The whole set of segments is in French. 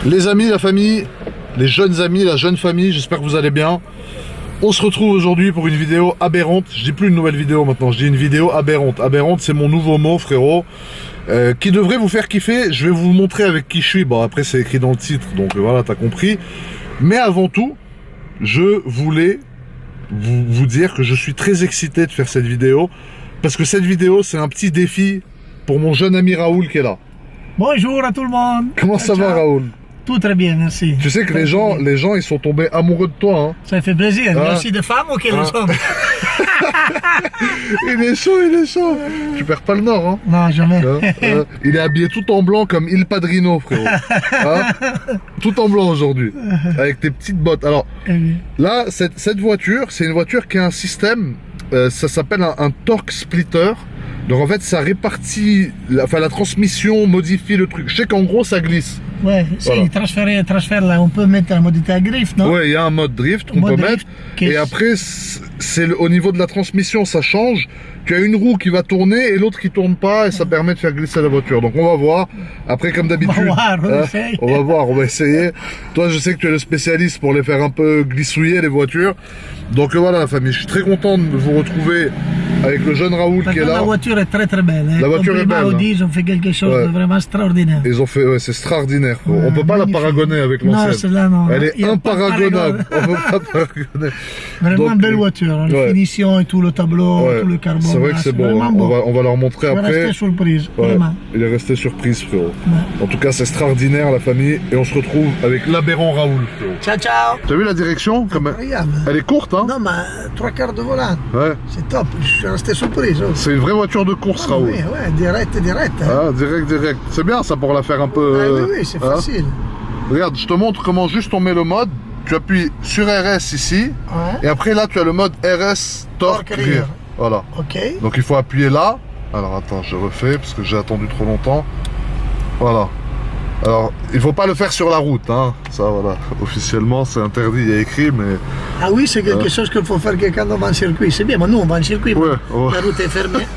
Les amis, la famille, les jeunes amis, la jeune famille, j'espère que vous allez bien. On se retrouve aujourd'hui pour une vidéo aberrante. Je dis plus une nouvelle vidéo maintenant, je dis une vidéo aberrante. Aberrante, c'est mon nouveau mot, frérot, qui devrait vous faire kiffer. Je vais vous montrer avec qui je suis. Bon, après, c'est écrit dans le titre, donc voilà, t'as compris. Mais avant tout, je voulais vous dire que je suis très excité de faire cette vidéo. Parce que cette vidéo, c'est un petit défi pour mon jeune ami Raoul qui est là. Bonjour à tout le monde. Comment ça va, Raoul? Tout très bien, merci. Tu sais que les gens, ils sont tombés amoureux de toi, hein. Ça fait plaisir. Il y a aussi des femmes auxquelles nous sommes. Il est chaud, il est chaud. Tu perds pas le nord, hein. Non, jamais. Il est habillé tout en blanc comme Il Padrino, frérot. Hein, tout en blanc aujourd'hui, avec tes petites bottes. Alors, là, cette voiture, c'est une voiture qui a un système, ça s'appelle un torque splitter. Donc en fait, ça répartit, la transmission modifie le truc. Je sais qu'en gros, ça glisse. Ouais, voilà. Si, transfert là, on peut mettre la modalité drift, non? Ouais, il y a un mode drift qu'on peut mettre. Et après, au niveau de la transmission, ça change. Tu as une roue qui va tourner et l'autre qui tourne pas et ça permet de faire glisser la voiture. Donc on va voir. Après, comme d'habitude, on va voir, on va essayer. Toi, je sais que tu es le spécialiste pour les faire un peu glissouiller les voitures. Donc voilà, la famille, je suis très content de vous retrouver avec le jeune Raoul qui est là. La voiture est très belle. Hein. La voiture est belle. Audi, ils ont fait quelque chose de vraiment extraordinaire. Ils ont fait, ouais, c'est extraordinaire. On peut pas la paragonner avec l'ancienne. Non, celle-là, non. Elle est imparagonable. On peut pas paragonner. Vraiment une belle voiture. Hein. La finition et tout, le tableau, tout le carbone. C'est vrai que c'est beau. Hein. On va leur montrer après. Il est resté surprise, vraiment. Il est resté surprise, frérot. En tout cas, c'est extraordinaire, la famille. Et on se retrouve avec l'aberrant Raoul, frérot. Ciao, ciao. T'as vu la direction? Elle est courte, hein? Non, mais 3 quarts de volant. Ouais. C'est top. Je suis resté surprise. Oh. C'est une vraie voiture de course, Raoul. Oui, ouais, direct. Hein. Ah, direct. C'est bien ça pour la faire un peu. Ah, oui, c'est facile. Regarde, je te montre comment juste on met le mode. Tu appuies sur RS ici. Et après, là, tu as le mode RS Torque Rear. Voilà. Ok. Donc il faut appuyer là. Alors attends, je refais parce que j'ai attendu trop longtemps. Voilà. Alors, il faut pas le faire sur la route, hein. Ça, voilà. Officiellement, c'est interdit, il y a écrit, mais... Ah oui, c'est quelque chose qu'il faut faire quand on va en circuit. C'est bien, mais nous, on va en circuit. Ouais. La route est fermée.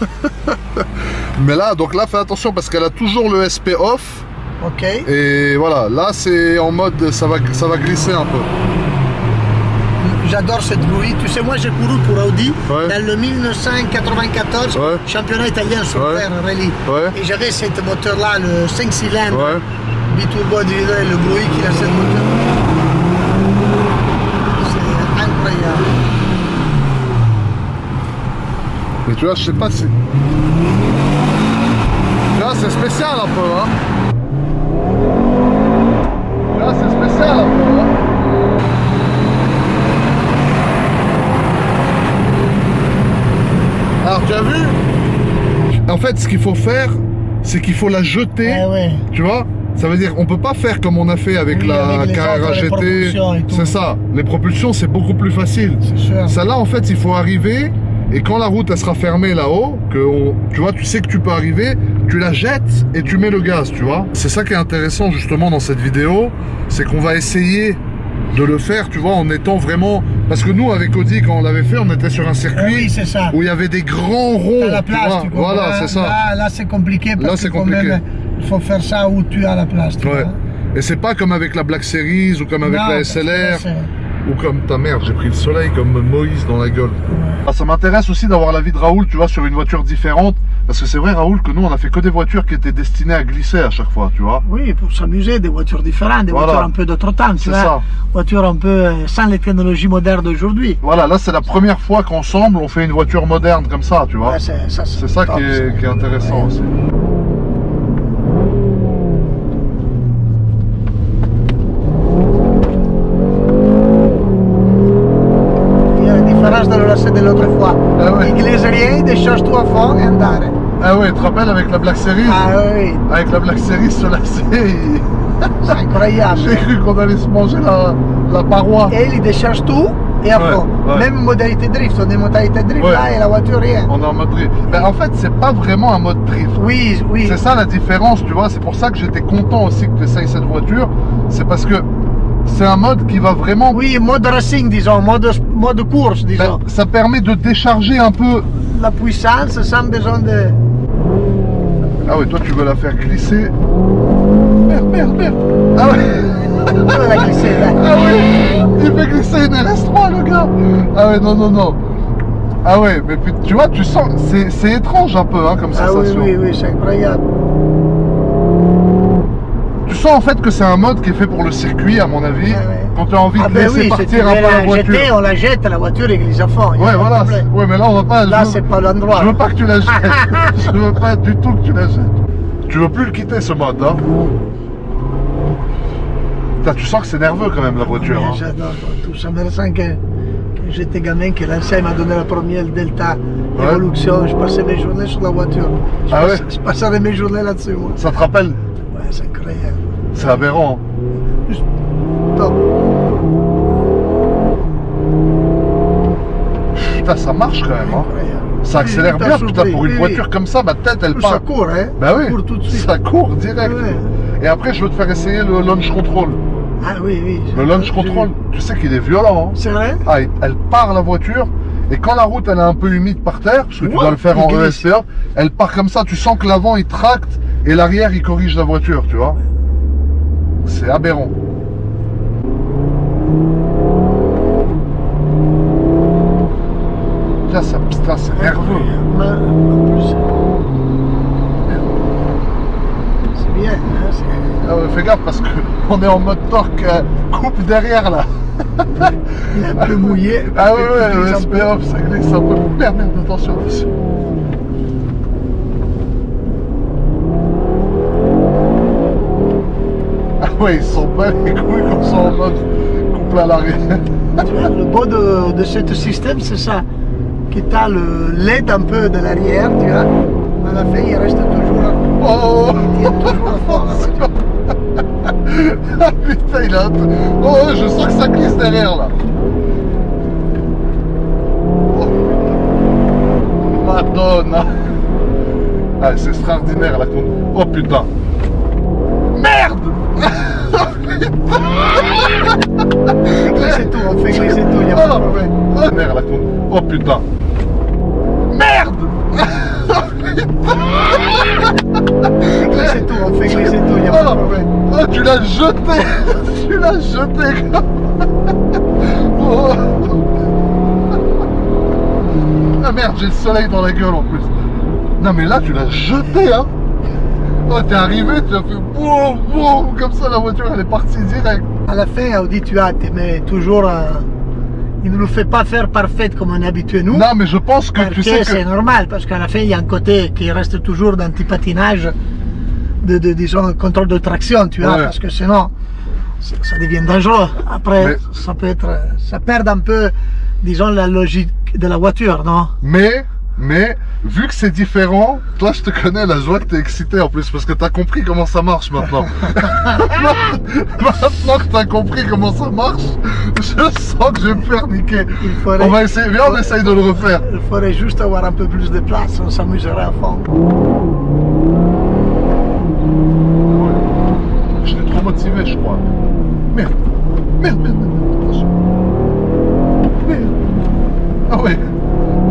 Mais là, donc là, fais attention parce qu'elle a toujours le SP off. Ok. Et voilà, là, c'est en mode, ça va glisser un peu. J'adore cette bruit. Tu sais, moi, j'ai couru pour Audi dans le 1994, championnat italien sur terre, rallye. Et j'avais cette moteur-là, le 5 cylindres, biturbo individuel, le bruit qu'il a cette moteur. C'est incroyable. Mais tu vois, je sais pas si... Là, c'est spécial un peu, hein. Là, c'est spécial un peu, hein. Alors tu as vu? En fait, ce qu'il faut faire, c'est qu'il faut la jeter. Tu vois? Ça veut dire on peut pas faire comme on a fait avec la Carrera GT. C'est ça. Les propulsions, c'est beaucoup plus facile. Celle-là, en fait, il faut arriver. Et quand la route elle sera fermée là-haut, tu vois, tu sais que tu peux arriver, tu la jettes et tu mets le gaz, tu vois. C'est ça qui est intéressant justement dans cette vidéo, c'est qu'on va essayer de le faire, tu vois, en étant vraiment... Parce que nous, avec Audi, quand on l'avait fait, on était sur un circuit où il y avait des grands ronds. T'as la place, tu vois. Voilà, c'est ça. Là c'est compliqué parce que quand même, il faut faire ça où tu as la place. Tu vois. Et c'est pas comme avec la Black Series ou comme avec la SLR. Ou comme ta mère, j'ai pris le soleil comme Moïse dans la gueule. Ça m'intéresse aussi d'avoir l'avis de Raoul, tu vois, sur une voiture différente. Parce que c'est vrai, Raoul, que nous, on a fait que des voitures qui étaient destinées à glisser à chaque fois, tu vois. Oui, pour s'amuser, des voitures différentes, des voitures un peu d'autre temps, tu vois. Ça. Voitures un peu sans les technologies modernes d'aujourd'hui. Voilà, là, c'est la première fois qu'ensemble, on fait une voiture moderne comme ça, tu vois. Ouais, c'est ça qui est intéressant aussi. De l'autre fois. Il glisse rien, il décharge tout à fond et andare. Ah ouais, tu te rappelles avec la Black Series? Ah oui. Avec la Black Series sur la C. C'est incroyable. J'ai cru qu'on allait se manger la paroi. Et il décharge tout et à fond. Même modalité drift, on est modalité drift là et la voiture rien. On est en mode drift. Mais en fait, c'est pas vraiment un mode drift. Oui. C'est ça la différence, tu vois. C'est pour ça que j'étais content aussi que tu essayes cette voiture. C'est parce que c'est un mode qui va vraiment... Oui, mode racing, disons, mode course, disons. Ça permet de décharger un peu... La puissance sans besoin de... Ah ouais, toi tu veux la faire glisser. merde, merde. Ah ouais. Elle a glissé là. Ah oui. Il fait glisser une RS3 le gars. Ah ouais, non, non, non. Ah ouais, mais tu vois, tu sens, c'est étrange un peu hein, comme sensation. Oui, oui, oui, c'est incroyable. Tu sens en fait que c'est un mode qui est fait pour le circuit, à mon avis. Ah ouais. Quand tu as envie de laisser partir un peu la voiture. On la jette, la voiture et glisse à fond. Ouais, voilà. Ouais, mais là on va pas. Là, c'est pas l'endroit. Je veux pas que tu la jettes. Je veux pas du tout que tu la jettes. Tu veux plus le quitter ce mode, hein. Putain, tu sens que c'est nerveux quand même la voiture. Hein. J'adore tout ça. Me sens que j'étais gamin, que l'ancien m'a donné la première Delta Evolution. Je passais mes journées sur la voiture. Je passais mes journées là-dessus, moi. Ça te rappelle? Ouais, c'est incroyable. C'est aberrant. Juste top. Putain, ça marche quand même. Hein. Ça accélère bien, putain, pour une voiture comme ça, ma tête elle part. Ça court, hein? Bah oui, ça court tout de suite. Ça court direct. Ouais. Et après, je veux te faire essayer le launch control. Ah oui, oui. Le launch control, tu sais qu'il est violent. Hein. C'est vrai? Ah, elle part la voiture, et quand la route elle est un peu humide par terre, parce que tu dois le faire en ESPA, elle part comme ça, tu sens que l'avant il tracte, et l'arrière il corrige la voiture, tu vois. C'est aberrant. Là, putain, c'est nerveux. En plus, c'est bien. Hein, ah ouais, fais gaffe parce qu'on est en mode torque coupe derrière là. Il est un peu mouillé. Ah ouais, le SPA, ça glisse un peu. Merde, attention, attention. Ah ouais, ils sont pas les couilles quand ils sont en mode couple à l'arrière. Le beau de ce système, c'est ça. Que tu as le LED un peu de l'arrière, tu vois. À la fin, il reste toujours. Oh, il tient toujours fort. Ah putain, il a un truc. Oh, je sens que ça glisse derrière là. Oh putain. Madonna. Ah, c'est extraordinaire la con. Oh putain. Merde. Glisser tout, on fait glisser tout, il n'y a pas de problème. Oh merde la con. Oh putain. Merde. Glisser tout, on fait glisser tout, il n'y a pas de problème. Oh, tu l'as jeté. Tu l'as jeté. Oh. Ah merde, j'ai le soleil dans la gueule en plus. Non mais là tu l'as jeté hein. Oh, t'es arrivé, tu as fait boum, boum, comme ça la voiture elle est partie direct. À la fin, Audi, tu mets toujours il ne nous fait pas faire parfaite comme on est habitué nous. Non mais je pense que tu sais que... c'est normal, parce qu'à la fin, il y a un côté qui reste toujours d'anti-patinage, disons, contrôle de traction, tu vois, parce que sinon, ça devient dangereux. Après, ça peut être... ça perd un peu, disons, la logique de la voiture, non? Mais, vu que c'est différent, toi je te connais, la joie que t'es excité en plus, parce que t'as compris comment ça marche maintenant. Maintenant que t'as compris comment ça marche, je sens que je vais me faire niquer. On va essayer, viens on essaye de le refaire. Il faudrait juste avoir un peu plus de place, on s'amuserait à fond. Je l'ai trop motivé je crois. Merde, attention. Merde. Ah ouais,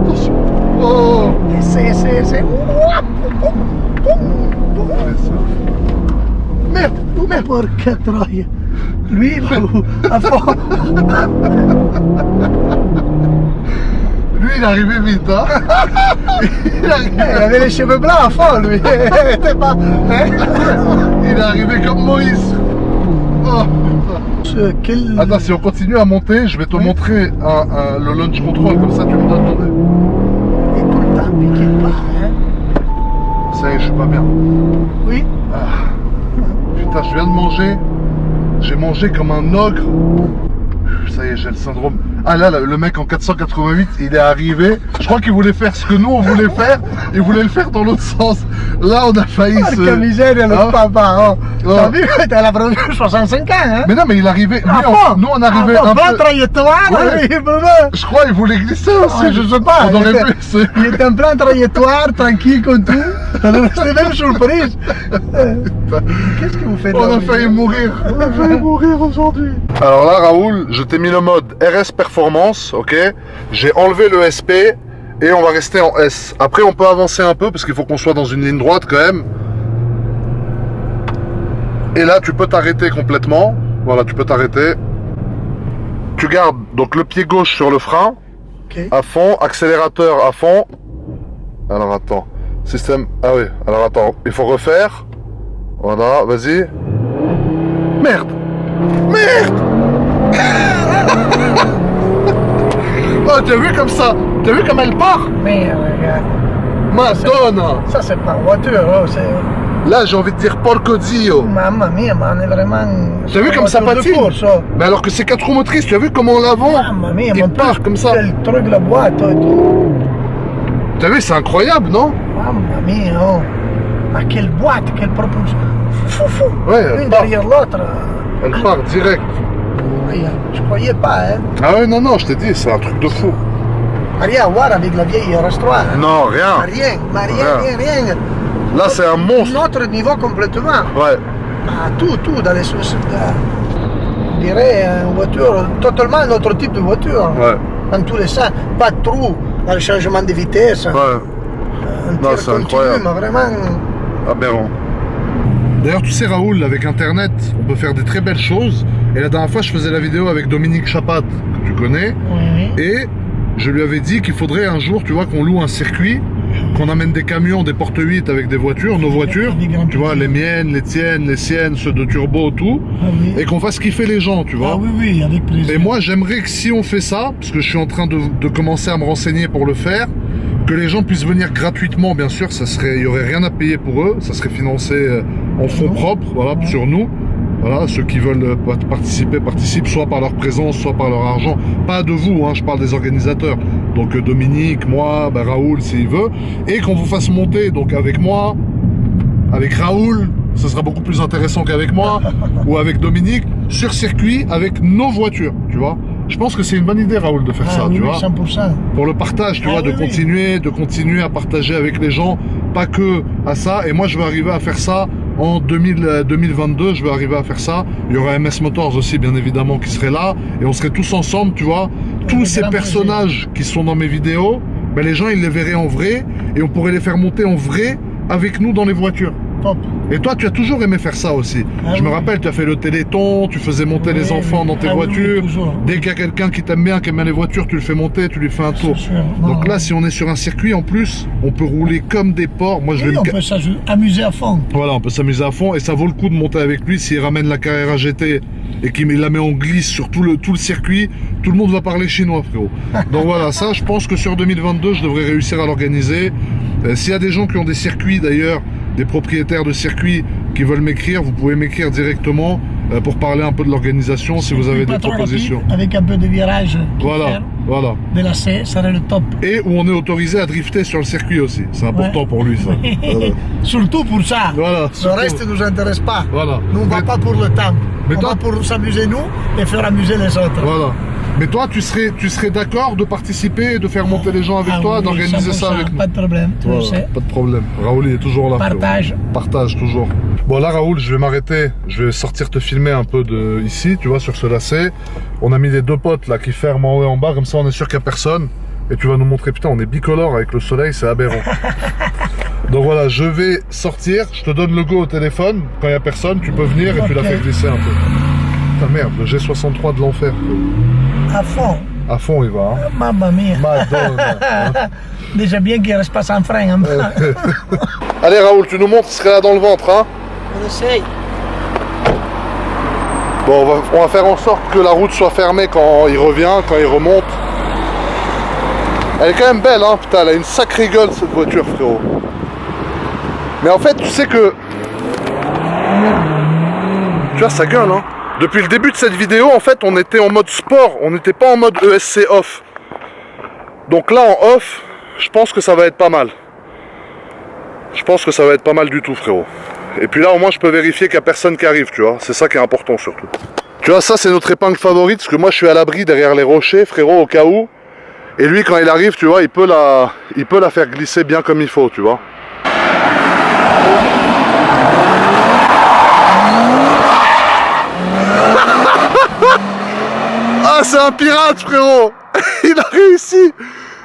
attention. Oh! C'est... Merde! Porca troia! Lui, il va à fond! Lui, il est arrivé vite, hein? Il avait les cheveux blancs à fond, lui! Il est arrivé comme Moïse! Oh, putain! Attends, si on continue à monter, je vais te montrer le launch control, comme ça tu me donnes ton avis. Piqué pas, hein? Ça y est, je suis pas bien. Oui. Ah. Putain, je viens de manger. J'ai mangé comme un ogre. Ça y est, j'ai le syndrome. Ah là, le mec en 488, il est arrivé. Je crois qu'il voulait faire ce que nous on voulait faire. Il voulait le faire dans l'autre sens. Là, on a failli se... Quelle misère, le papa. T'as vu, t'as la première 65 ans, hein? Mais non, mais il arrivait. Nous, on arrivait un peu... trajectoire. Je crois qu'il voulait glisser aussi. Je sais pas. Il était en plein trajectoire, tranquille comme tout. C'était même surprise. Qu'est-ce que vous faites? On a failli mourir. On a failli mourir aujourd'hui. Alors là, Raoul, je t'ai mis le mode RS Performance, ok? J'ai enlevé le SP et on va rester en S. Après, on peut avancer un peu parce qu'il faut qu'on soit dans une ligne droite quand même. Et là, tu peux t'arrêter complètement. Voilà, tu peux t'arrêter. Tu gardes donc le pied gauche sur le frein. Okay. À fond, accélérateur à fond. Alors attends, système... Ah oui, alors attends, il faut refaire. Voilà, vas-y. Merde. Merde. Oh, t'as vu comme ça? T'as vu comme elle part? Mais regarde. Madonna. Ça, c'est pas une voiture, oh, c'est... Là, j'ai envie de dire porco dio. Mamma mia, mais on est vraiment... T'as vu comme ça patine? Course, oh. Mais alors que c'est 4 roues motrices, tu as vu comment l'avant Mamma mia, il part comme ça? Le truc, la boîte, oh, et tout. T'as vu, c'est incroyable, non? Mamma mia, oh. Ah, quelle boîte, quelle propulsion. Fou, fou. Ouais, Une derrière l'autre. Elle part direct. Je croyais pas, hein. Ah ouais, non, non, je t'ai dit, c'est un truc de fou. Rien à voir avec la vieille Rastroi. Non, rien. Rien, rien. Là, c'est un monstre. Notre niveau complètement. Ouais. Ah, tout dans les sources. On dirait une voiture, totalement un autre type de voiture. Ouais. Dans tous les sens. Pas de trou dans le changement de vitesse. Ouais. Non, c'est incroyable. Vraiment. Aberrant. D'ailleurs, tu sais, Raoul, avec Internet, on peut faire des très belles choses. Et la dernière fois, je faisais la vidéo avec Dominique Chapat, que tu connais. Oui. Et je lui avais dit qu'il faudrait un jour, tu vois, qu'on loue un circuit, qu'on amène des camions, des porte 8 avec des voitures, nos voitures, tu vois, les miennes, les tiennes, les siennes, ceux de turbo, tout, et qu'on fasse kiffer les gens, tu vois. Ah oui, oui, avec plaisir. Et moi, j'aimerais que si on fait ça, parce que je suis en train de commencer à me renseigner pour le faire, que les gens puissent venir gratuitement, bien sûr, il y aurait rien à payer pour eux, ça serait financé en fonds propres, voilà, sur nous. Voilà, ceux qui veulent participer, participent soit par leur présence, soit par leur argent. Pas de vous, hein, je parle des organisateurs. Donc Dominique, moi, ben, Raoul s'il veut. Et qu'on vous fasse monter donc avec moi, avec Raoul, ce sera beaucoup plus intéressant qu'avec moi, ou avec Dominique, sur circuit avec nos voitures, tu vois. Je pense que c'est une bonne idée, Raoul, de faire ça, oui, tu oui, vois. 100%. Pour le partage, tu vois, de continuer à partager avec les gens, pas que à ça. Et moi, je vais arriver à faire ça en 2022, je vais arriver à faire ça. Il y aura MS Motors aussi, bien évidemment, qui serait là. Et on serait tous ensemble, tu vois. Tous ces personnages qui sont dans mes vidéos, ben, les gens, ils les verraient en vrai. Et on pourrait les faire monter en vrai avec nous dans les voitures. Top. Et toi, tu as toujours aimé faire ça aussi. Je me rappelle, tu as fait le téléthon, tu faisais monter les enfants dans tes voitures. Dès qu'il y a quelqu'un qui t'aime bien, qui aime bien les voitures, tu le fais monter, tu lui fais un tour. Donc là, si on est sur un circuit, en plus, on peut rouler comme des porcs. Moi, on peut s'amuser à fond. Voilà, on peut s'amuser à fond et ça vaut le coup de monter avec lui. S'il ramène la Carrera GT et qu'il la met en glisse sur tout le circuit, tout le monde va parler chinois, frérot. Donc voilà, ça, je pense que sur 2022, je devrais réussir à l'organiser. S'il y a des gens qui ont des circuits, d'ailleurs, des propriétaires de circuits qui veulent m'écrire, vous pouvez m'écrire directement pour parler un peu de l'organisation si vous avez des propositions. Rapide, avec un peu de virage. Voilà. De la C, ça serait le top. Et où on est autorisé à drifter sur le circuit aussi. C'est important pour lui, ça. Voilà. Surtout pour ça. Voilà. Le reste ne nous intéresse pas. Voilà. Nous, on ne va pas pour le temps. On va pour s'amuser nous et faire amuser les autres. Voilà. Mais toi, tu serais d'accord de participer et de faire monter les gens avec toi, d'organiser ça avec nous? Pas de problème, tu le sais. Pas de problème. Raoul, il est toujours là. Partage. Partage, toujours. Bon, là, Raoul, je vais m'arrêter. Je vais sortir te filmer un peu de ici, tu vois, sur ce lacet. On a mis les deux potes là qui ferment en haut et en bas, comme ça, on est sûr qu'il n'y a personne. Et tu vas nous montrer, putain, on est bicolore avec le soleil, c'est aberrant. Donc voilà, je vais sortir. Je te donne le go au téléphone. Quand il n'y a personne, tu peux venir et tu la fais glisser un peu. Putain, merde, le G63 de l'enfer. À fond. À fond, il va. Hein. Mamma mia. Madonna. Hein. Déjà bien qu'il ne reste pas sans frein. Hein. Allez, Raoul, tu nous montres ce qu'il y a là dans le ventre. Hein. On essaye. Bon, on va faire en sorte que la route soit fermée quand il revient, quand il remonte. Elle est quand même belle, hein. Putain, elle a une sacrée gueule, cette voiture, frérot. Mais en fait, tu sais que... Tu vois, sa gueule, hein. Depuis le début de cette vidéo, en fait, on était en mode sport, on n'était pas en mode ESC off. Donc là, en off, je pense que ça va être pas mal. Je pense que ça va être pas mal du tout, frérot. Et puis là, au moins, je peux vérifier qu'il n'y a personne qui arrive, tu vois. C'est ça qui est important, surtout. Tu vois, ça, c'est notre épingle favorite, parce que moi, je suis à l'abri derrière les rochers, frérot, au cas où. Et lui, quand il arrive, tu vois, il peut la faire glisser bien comme il faut, tu vois. Ah, c'est un pirate, frérot. Il a réussi.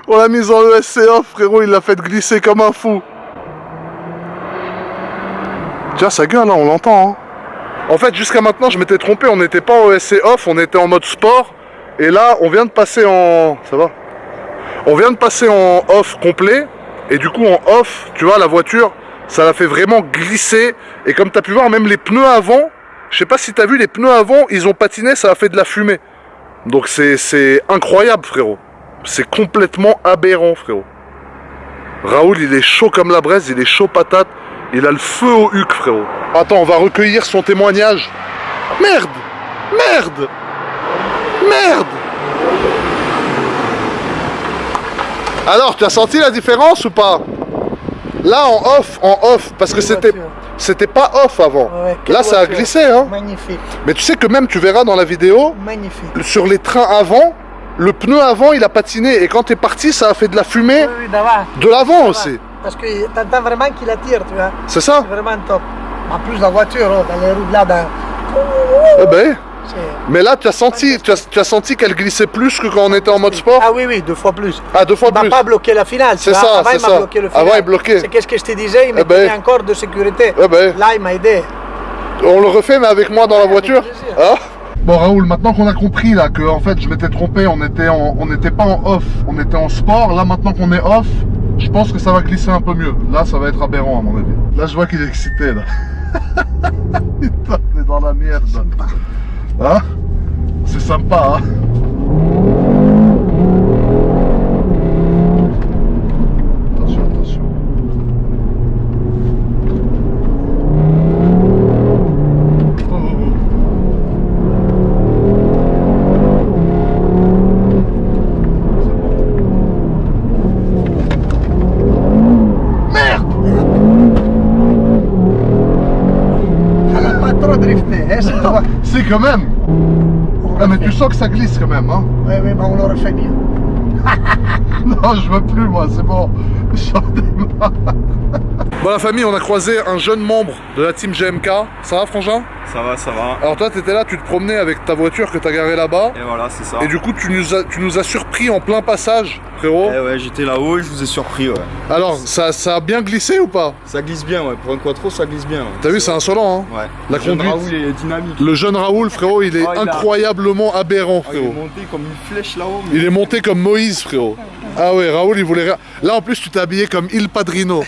On l'a mise en ESC off, frérot, il l'a fait glisser comme un fou. Tiens, sa gueule, hein, on l'entend. Hein. En fait, jusqu'à maintenant, je m'étais trompé, on n'était pas en ESC off, on était en mode sport. Et là, on vient de passer en... Ça va? On vient de passer en off complet. Et du coup, en off, tu vois, la voiture, ça l'a fait vraiment glisser. Et comme tu as pu voir, même les pneus avant, je sais pas si tu as vu, les pneus avant, ils ont patiné, ça a fait de la fumée. Donc c'est incroyable, frérot. C'est complètement aberrant, frérot. Raoul, il est chaud comme la braise, il est chaud patate. Il a le feu au huc, frérot. Attends, on va recueillir son témoignage. Merde! Merde! Merde! Alors, tu as senti la différence ou pas? Là, en off, parce que c'était pas off avant. Ouais, là, ça a glissé, hein. Magnifique. Mais tu sais que même, tu verras dans la vidéo, magnifique. Sur les trains avant, le pneu avant, il a patiné. Et quand t'es parti, ça a fait de la fumée de l'avant aussi. Parce que t'entends vraiment qu'il attire, tu vois. C'est ça? C'est vraiment top. En plus, la voiture, dans les roues là, Eh ben, mais là, tu as senti qu'elle glissait plus que quand on était en mode sport? Ah oui, 2 fois plus. Ah, 2 fois plus. Il m'a pas bloqué la finale. C'est ça, avant, c'est ça. Bloqué le final. Avant, il bloquait. C'est qu'est-ce que je te disais, il mettait encore de sécurité. Là, il m'a aidé. On le refait, mais avec moi dans la voiture, hein? Bon, Raoul, maintenant qu'on a compris là que en fait je m'étais trompé, on n'était pas en off, on était en sport. Là, maintenant qu'on est off, je pense que ça va glisser un peu mieux. Là, ça va être aberrant à mon avis. Là, je vois qu'il est excité là. Putain, on est dans la merde. Hein? C'est sympa, hein? Attention, attention. Si, quand même. Ah, mais tu sens que ça glisse quand même, hein? Oui, mais on le refait bien. Non, je veux plus, moi, c'est bon. J'en ai marre. Bon, la famille, on a croisé un jeune membre de la team GMK. Ça va, Frangin? Ça va, ça va. Alors toi, t'étais là, tu te promenais avec ta voiture que t'as garée là-bas. Et voilà, c'est ça. Et du coup, tu nous as surpris en plein passage, frérot. Eh ouais, j'étais là-haut et je vous ai surpris, ouais. Alors, ça a bien glissé ou pas? Ça glisse bien, ouais. Pour un quattro, ça glisse bien. Ouais. T'as vu, c'est insolent, hein? Ouais. La le jeune conduite. Raoul est dynamique. Le jeune Raoul, frérot, il est incroyablement aberrant, il est frérot. monté comme une flèche là-haut. Mais... Il est monté comme Moïse, frérot. Ah ouais, Raoul, il voulait... Là, en plus, tu t'es habillé comme Il Padrino.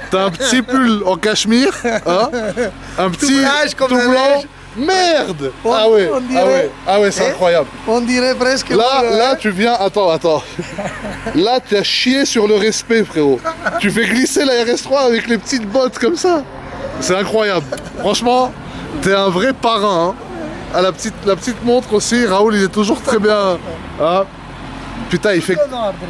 T'as un petit pull en cachemire, hein? Un petit tout blanc. Merde! Ah ouais, c'est incroyable. On dirait presque... Là, tu viens... Attends. Là, tu as chié sur le respect, frérot. Tu fais glisser la RS3 avec les petites bottes comme ça. C'est incroyable. Franchement, t'es un vrai parrain, hein. Ah, la petite montre aussi, Raoul, il est toujours très bien. Ah. Putain, il fait...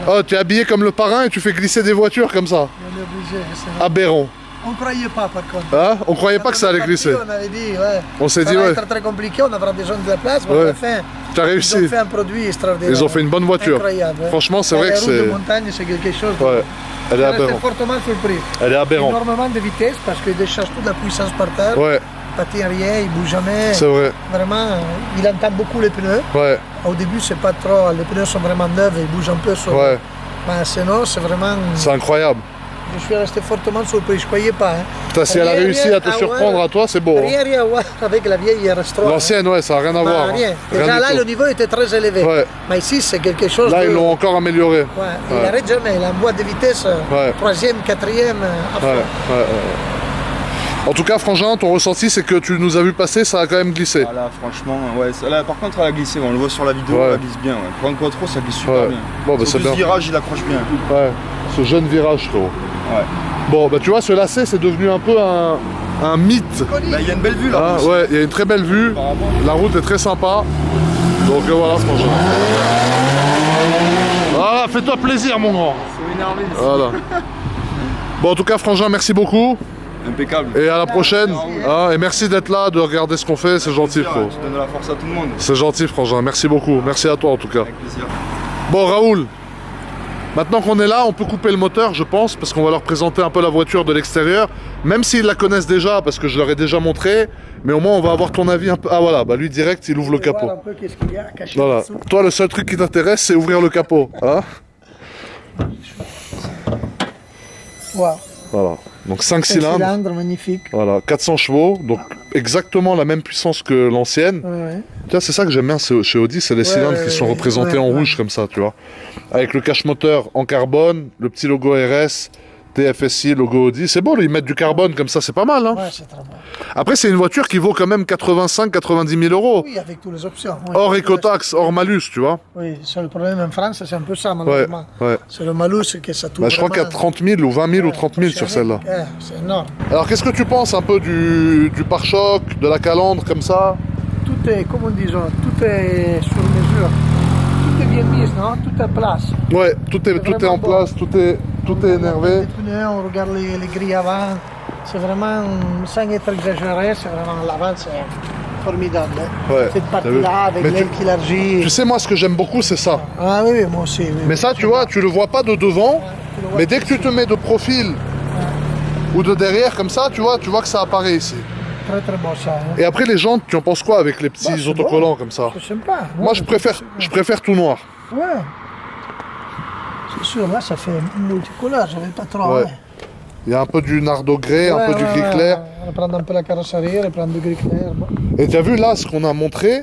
Oh, tu es habillé comme le parrain et tu fais glisser des voitures comme ça. On est obligé, aberrant. On croyait pas, par contre. Hein? On croyait pas que ça allait glisser. On avait dit, ouais. On s'est dit, ça va ouais. être très compliqué, on aura besoin de la place. Ouais. On a fait. Tu as réussi. Ils ont fait un produit extraordinaire. Ils ont fait une bonne voiture. Incroyable. Ouais. Franchement, c'est vrai que c'est... La route de montagne, c'est quelque chose. Ouais. Elle est aberrante. aberrante. Fortement surpris. Elle est aberrante. Énormément de vitesse parce qu'il décharge toute la puissance par terre. Ouais. Patine rien, il bouge jamais. C'est vrai. Vraiment, il entend beaucoup les pneus. Ouais. Au début, c'est pas trop. Les pneus sont vraiment neufs et ils bougent un peu sur. Ouais. Mais sinon, c'est vraiment. C'est incroyable. Je suis resté fortement surpris, je croyais pas. Hein. Putain, si elle a réussi à te surprendre à toi, c'est beau. Rien à voir avec la vieille RS3. L'ancienne, ouais, ça n'a rien à voir. Rien. Hein. Déjà rien là, le niveau était très élevé. Ouais. Mais ici, c'est quelque chose. Là, ils l'ont encore amélioré. Ouais. Il n'arrête jamais. Il a une boîte de vitesse, 3e, 4e. En tout cas, Frangin, ton ressenti, c'est que tu nous as vu passer, ça a quand même glissé. Ah là, franchement, ouais. Là, par contre, elle a glissé. On le voit sur la vidéo, elle glisse bien. Ouais. Pour un quattro, ça glisse super bien. Bon, bah, c'est bien. Ce virage, il accroche bien. Ouais. Ce jeune virage, frérot. Ouais. Bon, bah tu vois, ce lacet, c'est devenu un peu un mythe. Il y a une belle vue là. Ah, ouais, il y a une très belle vue. La route est très sympa. Donc voilà, Frangin. Voilà, fais-toi plaisir, mon grand. C'est énervé. Voilà. Bon, en tout cas, Frangin, merci beaucoup. Impeccable. Et à la prochaine. Hein, et merci d'être là, de regarder ce qu'on fait, c'est gentil, frérot. Tu donnes de la force à tout le monde. C'est gentil, Frangin. Merci beaucoup. Merci à toi, en tout cas. Avec plaisir. Bon, Raoul. Maintenant qu'on est là, on peut couper le moteur, je pense, parce qu'on va leur présenter un peu la voiture de l'extérieur. Même s'ils la connaissent déjà, parce que je leur ai déjà montré. Mais au moins, on va avoir ton avis un peu. Ah voilà, bah lui direct, il ouvre le capot. Voir un peu qu'est-ce qu'il y a caché Voilà. dessous. Toi, le seul truc qui t'intéresse, c'est ouvrir le capot. Hein? Wow. Voilà. Donc 5 cylindres. Magnifique. Voilà, 400 chevaux, donc exactement la même puissance que l'ancienne. Ouais. Tu vois, c'est ça que j'aime bien chez Audi, c'est les cylindres qui sont représentés en rouge comme ça, tu vois. Avec le cache-moteur en carbone, le petit logo RS, TFSI, logo Audi. C'est beau, ils mettent du carbone comme ça, c'est pas mal. Hein. Ouais, c'est très bon. Après, c'est une voiture qui vaut quand même 85-90 000 euros. Oui, avec toutes les options. Ouais. Hors écotaxe, hors malus, tu vois. Oui, c'est le problème en France, c'est un peu ça, malheureusement. Ouais. C'est le malus que ça touche. Bah, je crois qu'il y a 30 000 ou 20 000 ou 30 000 sur celle-là. C'est énorme. Alors, qu'est-ce que tu penses un peu du pare-choc, de la calandre comme ça? Tout est, comme on dit, tout est sur mesure. Tout est bien mis, non? Tout est en place. Ouais, tout est en place, tout est énervé. Les pneus, on regarde les grilles avant. C'est vraiment, sans être exagéré, c'est vraiment l'avant, c'est formidable. Hein. Ouais, cette partie-là, avec l'aile qui élargit. Tu sais, moi, ce que j'aime beaucoup, c'est ça. Ah oui, moi aussi. Oui, mais ça, tu vois, tu le vois pas de devant, mais dès que tu te mets de profil ou de derrière, comme ça, tu vois que ça apparaît ici. Très très beau ça. Hein. Et après, les jantes, tu en penses quoi avec les petits autocollants comme ça? C'est sympa. Moi, je préfère tout noir. Ouais. C'est sûr, là, ça fait multicolore, j'avais pas trop. Ouais. Ouais. Il y a un peu du nardo gris, un peu du gris clair. On va prendre un peu la carrosserie, on prendre du gris clair. Bon. Et tu as vu là ce qu'on a montré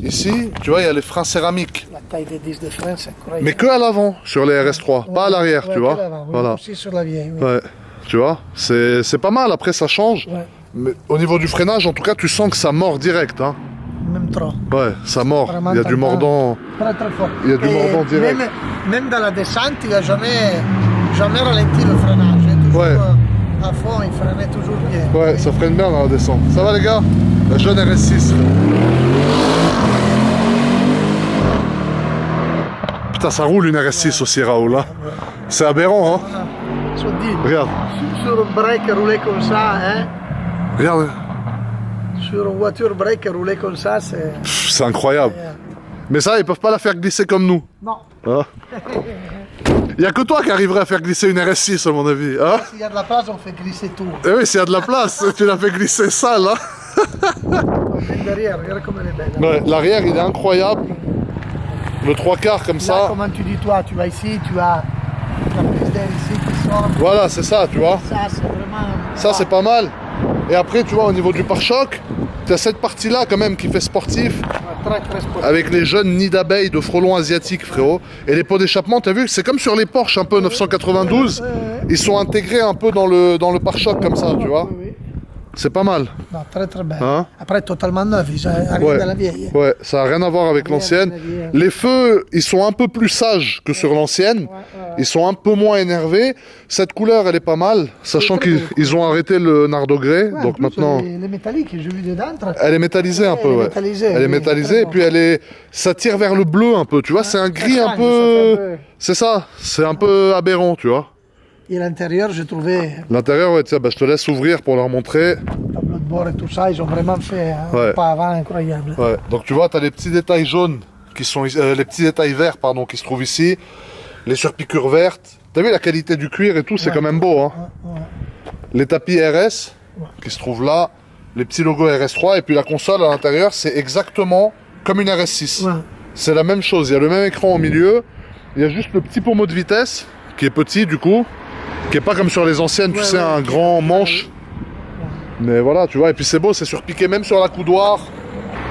ici, tu vois, il y a les freins céramiques. La taille des disques de frein, c'est incroyable. Mais que à l'avant sur les RS3, pas à l'arrière, tu vois. Oui, voilà. aussi sur la vieille. Oui. Ouais. Tu vois, c'est pas mal. Après, ça change. Ouais. Mais au niveau du freinage, en tout cas, tu sens que ça mord direct. Hein. Même trop. Ouais, ça mord. Vraiment, il y a du mordant. Très très fort. Il y a du mordant direct. Même dans la descente, il n'a jamais ralenti le freinage. Toujours Ouais. À fond, il freinait toujours bien. Ouais, ça freine bien dans la descente. Ça va les gars? La jeune RS6. Putain, ça roule une RS6 aussi, Raoul. Hein. C'est aberrant, hein? Voilà. Je te dis, Regarde. sur un break rouler comme ça, hein? Regarde. Sur une voiture break rouler comme ça, c'est... C'est incroyable. Mais ça, ils peuvent pas la faire glisser comme nous. Non. Hein? Il n'y a que toi qui arriverais à faire glisser une RS6 à mon avis. Hein? S'il y a de la place, on fait glisser tout. Eh oui, s'il y a de la place, tu la fais glisser sale. Hein? Même derrière, regarde comme elle est belle. Ouais, l'arrière, il est incroyable. Le 3/4 comme Là, ça. comment tu dis toi, tu vas ici, tu as la prise d'air ici qui sort. Voilà, c'est ça, tu vois. Ça, c'est vraiment... Ça, c'est pas mal. Et après, tu vois, au niveau du pare-choc, tu as cette partie-là quand même qui fait sportif. Très, très sportif. Avec les jeunes nids d'abeilles de frelons asiatiques, frérot. Et les pots d'échappement, t'as vu, c'est comme sur les Porsche un peu 992. Ils sont intégrés un peu dans le pare-choc comme ça, tu vois. Oui, oui. C'est pas mal. Non, très très bien. Hein? Après, totalement neuf, ils arrivent Ouais. de la vieille. Ouais, ça n'a rien à voir avec Rien, l'ancienne. rien. Les feux, ils sont un peu plus sages que sur l'ancienne. Ils sont un peu moins énervés. Cette couleur, elle est pas mal, sachant très beau. qu'ils ont arrêté le nardo grey. Ouais, en donc plus, maintenant, Les métalliques, j'ai vu dedans. elle est métallisée un peu. Elle est Ouais. métallisée, Elle est oui, métallisée très et puis ça tire vers le bleu un peu. Tu vois, c'est un gris un craque, peu. ça fait un peu- C'est ça, c'est un peu aberrant, tu vois. Et l'intérieur, j'ai trouvé L'intérieur, ouais, tiens, bah, je te laisse ouvrir pour leur montrer. tableau de bord et tout ça, ils ont vraiment fait un Ouais. pas avant incroyable. Ouais. Donc tu vois, tu as les petits détails jaunes qui sont les petits détails verts pardon qui se trouvent ici, les surpiqûres vertes. T'as vu la qualité du cuir et tout, c'est quand même beau hein. Ouais. Les tapis RS qui se trouvent là, les petits logos RS3 et puis la console à l'intérieur, c'est exactement comme une RS6. Ouais. C'est la même chose, il y a le même écran au milieu, il y a juste le petit pommeau de vitesse qui est petit du coup, qui est pas comme sur les anciennes, tu Ouais, sais, ouais, un grand manche. Mais voilà, tu vois, et puis c'est beau, c'est surpiqué même sur la coudoir.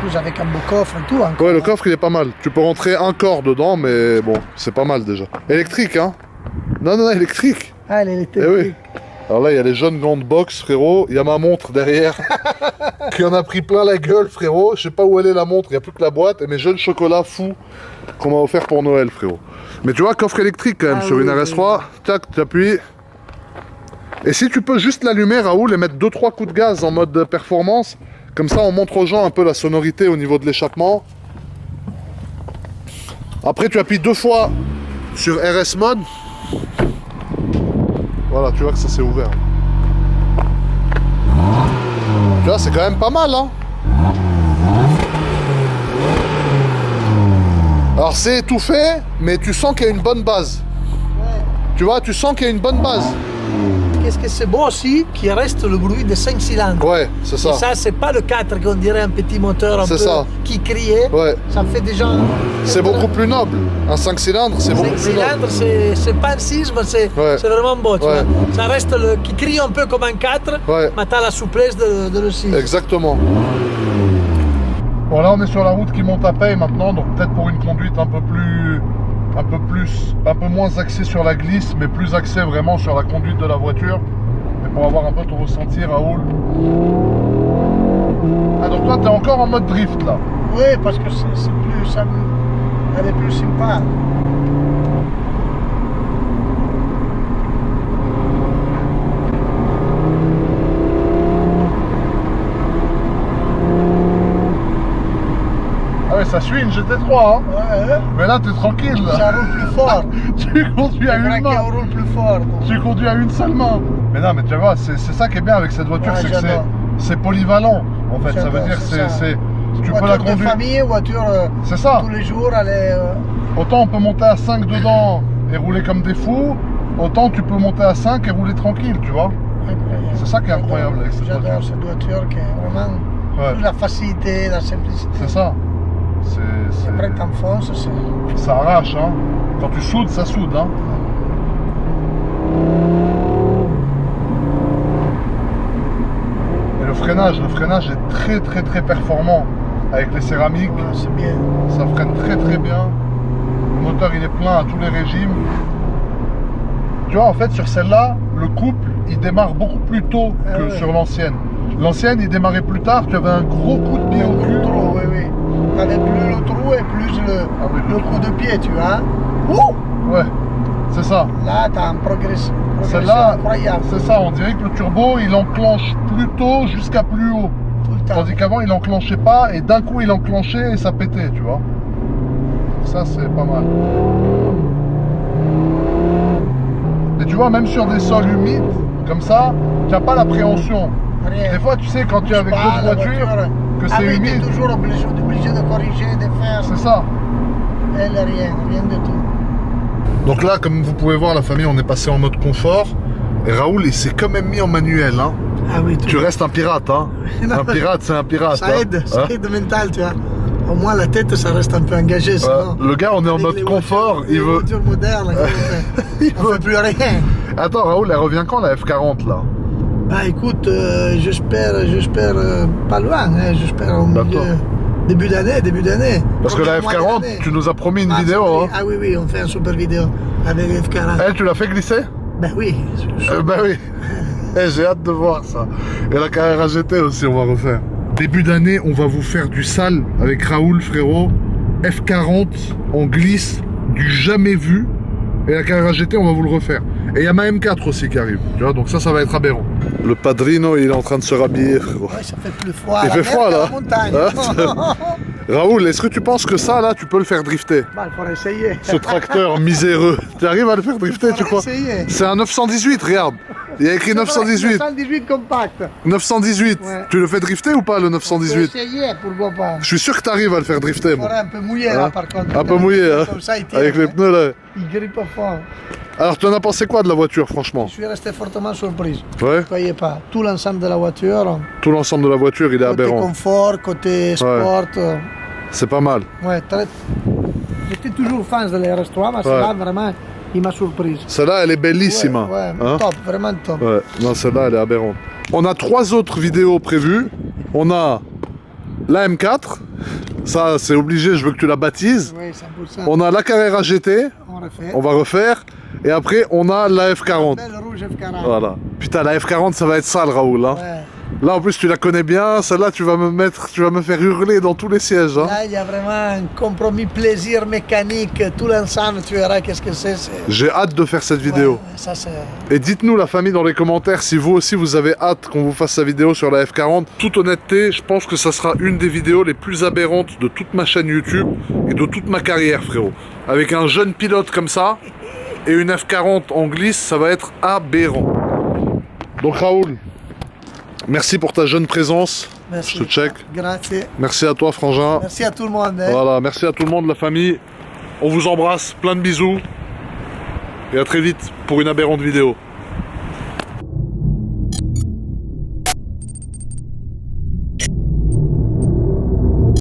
Plus avec un beau coffre et tout. Encore. Ouais, le coffre il est pas mal. Tu peux rentrer un corps dedans, mais bon, c'est pas mal déjà. Électrique, hein? Non, électrique. Ah, elle est Eh oui. Alors là, il y a les jeunes grandes box, frérot. Il y a ma montre derrière qui en a pris plein la gueule, frérot. Je sais pas où elle est la montre, il n'y a plus que la boîte. Et mes jeunes chocolats fous qu'on m'a offert pour Noël, frérot. Mais tu vois, coffre électrique quand même Ah sur oui, une RS3. oui. Tac, tu appuies. Et si tu peux juste l'allumer, Raoul, et mettre 2-3 coups de gaz en mode performance, comme ça on montre aux gens un peu la sonorité au niveau de l'échappement. Après tu appuies 2 fois sur RS mode. Voilà, tu vois que ça s'est ouvert. Tu vois, c'est quand même pas mal, hein. Alors c'est étouffé, mais tu sens qu'il y a une bonne base. Ouais. Tu vois, tu sens qu'il y a une bonne base. Que qu'est-ce que c'est beau aussi, qu'il reste le bruit des 5 cylindres. Ouais, c'est ça. Et ça, c'est pas le 4 qu'on dirait un petit moteur un peu ça. qui criait. Ouais. Ça fait déjà... C'est beaucoup plus noble. Un 5 cylindres, c'est beaucoup plus noble. 5 cylindres, c'est pas un 6, mais c'est vraiment beau. Tu vois. Ça reste qui crie un peu comme un 4, mais t'as la souplesse de le 6. Exactement. Bon, là, on est sur la route qui monte à Paye maintenant, donc peut-être pour une conduite un peu moins axée sur la glisse, mais plus axée vraiment sur la conduite de la voiture. Et pour avoir un peu ton ressenti, Raoul. Ah, donc toi, t'es encore en mode drift, là? Oui, parce que c'est plus... elle est plus sympa. Ah ouais, ça suit une GT3, hein? Ouais. Mais là, t'es tranquille, là. Ça roule plus fort. Tu conduis à une main. roule plus fort. Tu conduis à une seule main. Mais non, mais tu vois, c'est ça qui est bien avec cette voiture, c'est que c'est polyvalent. En fait, ça veut dire que tu peux la conduire. De famille, voiture c'est ça. Tous les jours, elle est... Autant on peut monter à 5 dedans et rouler comme des fous, autant tu peux monter à 5 et rouler tranquille, tu vois. C'est ça qui est incroyable avec cette voiture. J'adore cette voiture qui est vraiment la facilité, la simplicité. C'est ça. Après que t'enfonces, ça arrache, hein. Quand tu soudes, ça soude, hein. Et le freinage est très performant avec les céramiques. Ouais, c'est bien. Ça freine très bien. Le moteur il est plein à tous les régimes. Tu vois, en fait, sur celle-là, le couple il démarre beaucoup plus tôt que sur l'ancienne. L'ancienne il démarrait plus tard, tu avais un gros coup de pied au cul. Oui. T'avais plus le trou et plus le coup de pied, tu vois. Ouais, c'est ça. Là, t'as un progression incroyable. C'est ça, on dirait que le turbo, il enclenche plus tôt jusqu'à plus haut. Tout le temps. Tandis qu'avant, il enclenchait pas et d'un coup, il enclenchait et ça pétait, tu vois. Ça, c'est pas mal. Et tu vois, même sur des sols humides, comme ça, tu n'as pas l'appréhension. Des fois, tu sais, quand tu es avec d'autres voitures, que c'est humide. Tu es toujours obligé de corriger, de faire. C'est ça. Elle, rien du tout. Donc là, comme vous pouvez voir, la famille, on est passé en mode confort. Et Raoul, il s'est quand même mis en manuel. Hein. Ah oui, tu restes un pirate. Hein. Un pirate, c'est un pirate. Ça aide, ça aide mental, tu vois. Au moins, la tête, ça reste un peu engagé. Le gars, on est en mode confort. Il veut. Voiture moderne, on fait plus rien. Attends, Raoul, elle revient quand la F40 là? Bah écoute, j'espère pas loin, hein, j'espère au milieu, début d'année. Parce que la F40, tu nous as promis une vidéo. Hein. Ah oui, on fait une super vidéo avec la F40. Elle, tu l'as fait glisser? Ben oui. Ben oui. J'ai hâte de voir ça. Et la Carrera GT aussi, on va refaire. Début d'année, on va vous faire du sale avec Raoul, frérot. F40, on glisse, du jamais vu. Et la Carrera GT, on va vous le refaire. Et il y a ma M4 aussi qui arrive, tu vois, donc ça va être aberrant. Le padrino, il est en train de se rhabiller, frérot. Ouais, ça fait plus froid. Il fait froid, là. Hein. Raoul, est-ce que tu penses que ça, là, tu peux le faire drifter? Bah, il faudrait essayer. Ce tracteur miséreux. Tu arrives à le faire drifter, tu crois? C'est un 918, regarde. Il y a écrit 918. 918 compact. 918. Ouais. Tu le fais drifter ou pas, le 918? Je peux essayer, pourquoi pas. Je suis sûr que tu arrives à le faire drifter, moi. Il faudrait un peu mouillé, là, par contre. Un peu mouillé, hein. Comme ça, il tire, avec les pneus, là. Il grippe fort. Alors, tu en as pensé quoi de la voiture, franchement? Je suis resté fortement surpris. Ouais. Ne croyez pas. Tout l'ensemble de la voiture. Tout l'ensemble de la voiture, il est aberrant. Côté confort, côté sport. C'est pas mal. Ouais, très... J'étais toujours fan de la RS3, mais celle-là, vraiment, il m'a surprise. Celle-là, elle est bellissime. Ouais, hein? Top, vraiment top. Ouais, non, celle-là, elle est aberrante. On a 3 autres vidéos prévues. On a la M4. Ça, c'est obligé, je veux que tu la baptises. Oui, 100%. On a la Carrera GT. On va refaire. Et après, on a la F40. Belle rouge F40. Voilà. Putain, la F40, ça va être sale, Raoul. Hein. Ouais. Là, en plus, tu la connais bien. Celle-là, tu vas me faire hurler dans tous les sièges. Hein. Là, il y a vraiment un compromis plaisir mécanique. Tout l'ensemble, tu verras qu'est-ce que c'est. J'ai hâte de faire cette vidéo. Ouais, ça, et dites-nous, la famille, dans les commentaires, si vous aussi, vous avez hâte qu'on vous fasse sa vidéo sur la F40. Toute honnêteté, je pense que ça sera une des vidéos les plus aberrantes de toute ma chaîne YouTube et de toute ma carrière, frérot. Avec un jeune pilote comme ça et une F40 en glisse, ça va être aberrant. Donc, Raoul, merci pour ta jeune présence. Merci. Je te check. Grazie. Merci à toi, frangin. Merci à tout le monde. Hein. Voilà, merci à tout le monde, la famille. On vous embrasse, plein de bisous. Et à très vite pour une aberrante vidéo.